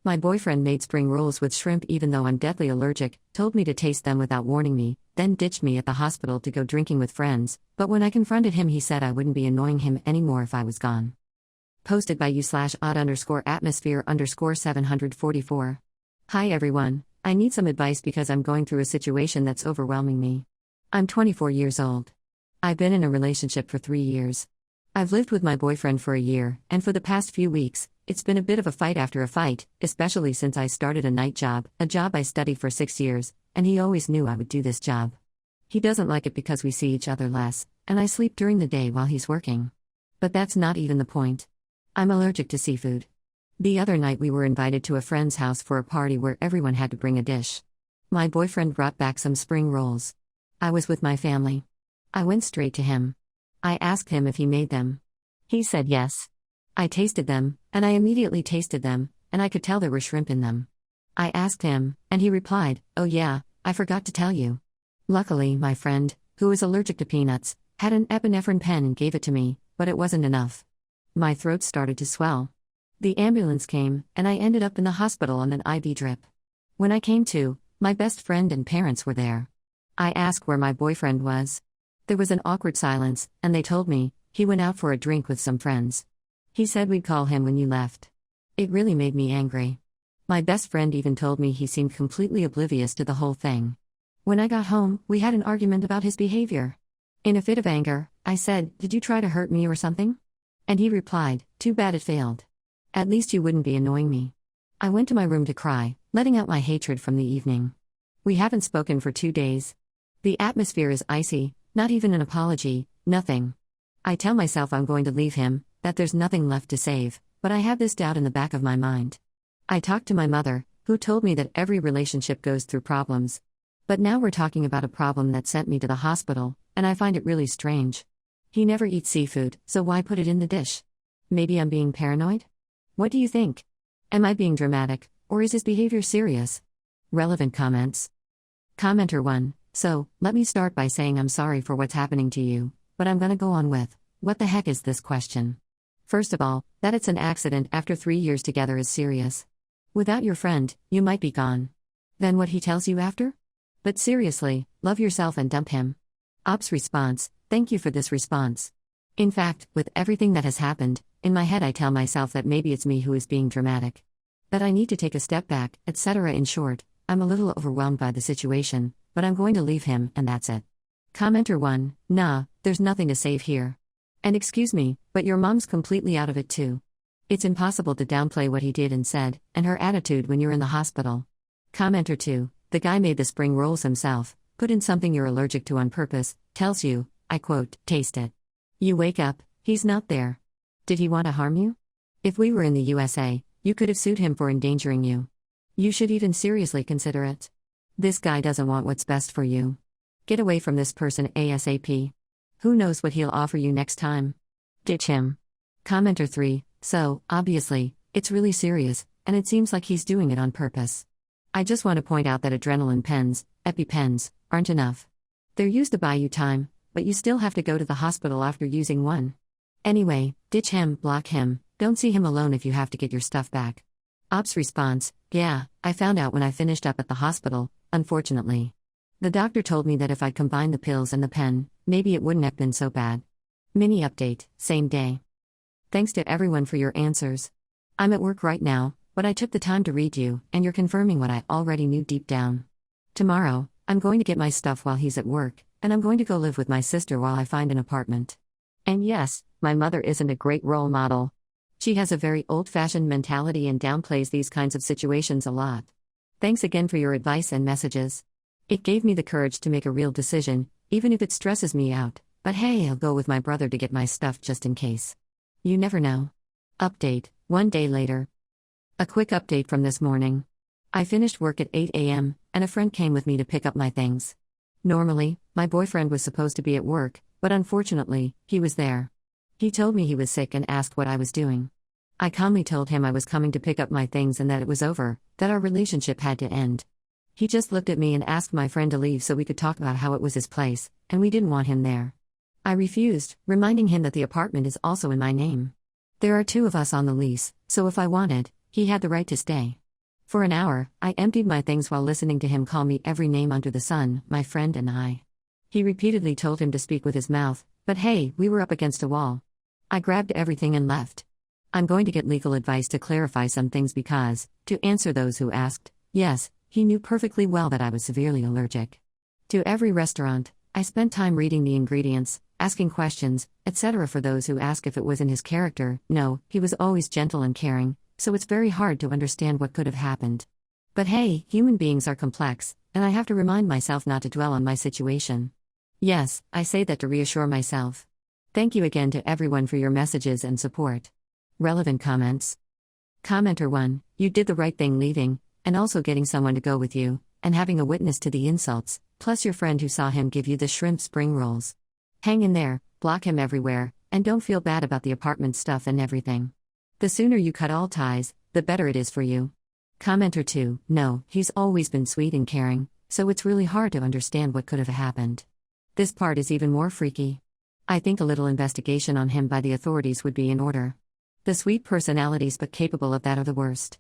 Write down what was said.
My boyfriend made spring rolls with shrimp even though I'm deathly allergic, told me to taste them without warning me, then ditched me at the hospital to go drinking with friends, but when I confronted him he said I wouldn't be annoying him anymore if I was gone. Posted by u/odd_atmosphere_744. Hi everyone, I need some advice because I'm going through a situation that's overwhelming me. I'm 24 years old. I've been in a relationship for 3 years. I've lived with my boyfriend for a year, and for the past few weeks, it's been a bit of a fight after a fight, especially since I started a night job, a job I studied for 6 years, and he always knew I would do this job. He doesn't like it because we see each other less, and I sleep during the day while he's working. But that's not even the point. I'm allergic to seafood. The other night we were invited to a friend's house for a party where everyone had to bring a dish. My boyfriend brought back some spring rolls. I was with my family. I went straight to him. I asked him if he made them. He said yes. I tasted them, and I immediately tasted them, and I could tell there were shrimp in them. I asked him, and he replied, "Oh yeah, I forgot to tell you." Luckily, my friend, who is allergic to peanuts, had an epinephrine pen and gave it to me, but it wasn't enough. My throat started to swell. The ambulance came, and I ended up in the hospital on an IV drip. When I came to, my best friend and parents were there. I asked where my boyfriend was. There was an awkward silence, and they told me, he went out for a drink with some friends. He said we'd call him when you left. It really made me angry. My best friend even told me he seemed completely oblivious to the whole thing. When I got home, we had an argument about his behavior. In a fit of anger, I said, "Did you try to hurt me or something?" And he replied, "Too bad it failed. At least you wouldn't be annoying me." I went to my room to cry, letting out my hatred from the evening. We haven't spoken for 2 days. The atmosphere is icy, not even an apology, nothing. I tell myself I'm going to leave him, that there's nothing left to save, but I have this doubt in the back of my mind. I talked to my mother, who told me that every relationship goes through problems. But now we're talking about a problem that sent me to the hospital, and I find it really strange. He never eats seafood, so why put it in the dish? Maybe I'm being paranoid? What do you think? Am I being dramatic, or is his behavior serious? Relevant comments. Commenter 1. So, let me start by saying I'm sorry for what's happening to you, but I'm gonna go on with, what the heck is this question? First of all, that it's an accident after 3 years together is serious. Without your friend, you might be gone. Then what he tells you after? But seriously, love yourself and dump him. Ops response, thank you for this response. In fact, with everything that has happened, in my head I tell myself that maybe it's me who is being dramatic. That I need to take a step back, etc. In short, I'm a little overwhelmed by the situation, but I'm going to leave him, and that's it. Commenter 1, nah, there's nothing to save here. And excuse me, but your mom's completely out of it too. It's impossible to downplay what he did and said, and her attitude when you're in the hospital. Commenter 2, the guy made the spring rolls himself, put in something you're allergic to on purpose, tells you, I quote, taste it. You wake up, he's not there. Did he want to harm you? If we were in the USA, you could have sued him for endangering you. You should even seriously consider it. This guy doesn't want what's best for you. Get away from this person ASAP. Who knows what he'll offer you next time? Ditch him. Commenter 3, so, obviously, it's really serious, and it seems like he's doing it on purpose. I just want to point out that adrenaline pens, EpiPens, aren't enough. They're used to buy you time, but you still have to go to the hospital after using one. Anyway, ditch him, block him, don't see him alone if you have to get your stuff back. Ops response, yeah, I found out when I finished up at the hospital, unfortunately. The doctor told me that if I'd combined the pills and the pen, maybe it wouldn't have been so bad. Mini update, same day. Thanks to everyone for your answers. I'm at work right now, but I took the time to read you, and you're confirming what I already knew deep down. Tomorrow, I'm going to get my stuff while he's at work, and I'm going to go live with my sister while I find an apartment. And yes, my mother isn't a great role model. She has a very old-fashioned mentality and downplays these kinds of situations a lot. Thanks again for your advice and messages. It gave me the courage to make a real decision, even if it stresses me out, but hey, I'll go with my brother to get my stuff just in case. You never know. Update, 1 day later. A quick update from this morning. I finished work at 8 a.m., and a friend came with me to pick up my things. Normally, my boyfriend was supposed to be at work, but unfortunately, he was there. He told me he was sick and asked what I was doing. I calmly told him I was coming to pick up my things and that it was over, that our relationship had to end. He just looked at me and asked my friend to leave so we could talk about how it was his place, and we didn't want him there. I refused, reminding him that the apartment is also in my name. There are 2 of us on the lease, so if I wanted, he had the right to stay. For an hour, I emptied my things while listening to him call me every name under the sun, my friend and I. He repeatedly told him to speak with his mouth, but hey, we were up against a wall. I grabbed everything and left. I'm going to get legal advice to clarify some things because, to answer those who asked, yes, he knew perfectly well that I was severely allergic. To every restaurant, I spent time reading the ingredients, asking questions, etc. For those who ask if it was in his character, no, he was always gentle and caring, so it's very hard to understand what could have happened. But hey, human beings are complex, and I have to remind myself not to dwell on my situation. Yes, I say that to reassure myself. Thank you again to everyone for your messages and support. Relevant comments. Commenter 1, you did the right thing leaving, and also getting someone to go with you, and having a witness to the insults, plus your friend who saw him give you the shrimp spring rolls. Hang in there, block him everywhere, and don't feel bad about the apartment stuff and everything. The sooner you cut all ties, the better it is for you. Commenter 2, no, he's always been sweet and caring, so it's really hard to understand what could have happened. This part is even more freaky. I think a little investigation on him by the authorities would be in order. The sweet personalities but capable of that are the worst.